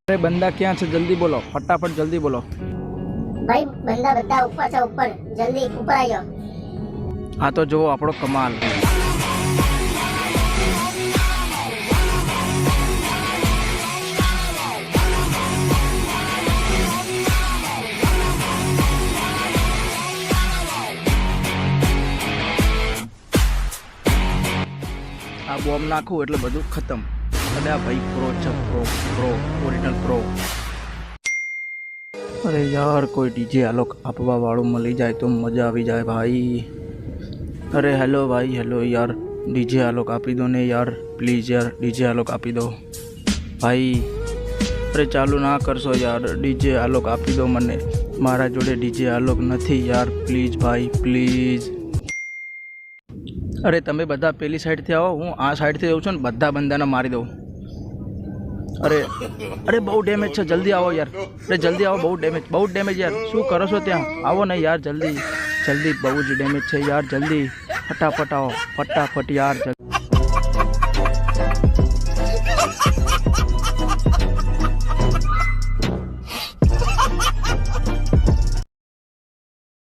अरे बंदा क्या है जल्दी बोलो, फटाफट जल्दी बोलो। भाई बंदा बता ऊपर से ऊपर जल्दी ऊपर आ जाओ। हाँ तो जो आपड़ो कमाल। आ बॉम्ब नाखू એટલે બધું ખતમ। અરે આ ભાઈ પ્રો છે, પ્રો ઓરિજિનલ પ્રો। अरे यार कोई डीजे आलोक आपवा वालों मिली जाए तो मजा आ जाए भाई। अरे हेलो भाई, हेलो यार, डीजे आलोक आपी दो ने यार, प्लीज़ यार डीजे आलोक आपी दो भाई। अरे चालू ना करशो यार, डीजे आलोक आपी दो मने, मारा जोड़े डीजे आलोक नहीं यार, प्लीज़ भाई प्लीज़। अरे तमे बधा पेली साइड थी आओ, हूँ आ साइड थी जाऊँ छूँ, बधा बंदा मारी दऊँ। अरे अरे बहुत डैमेज है, जल्दी आओ यार, अरे जल्दी आओ, बहुत डैमेज यार, शू करो छो त्या, आओ नहीं यार जल्दी जल्दी, बहुत डैमेज है यार, जल्दी फटाफट आओ, फटाफट यार जल्दी।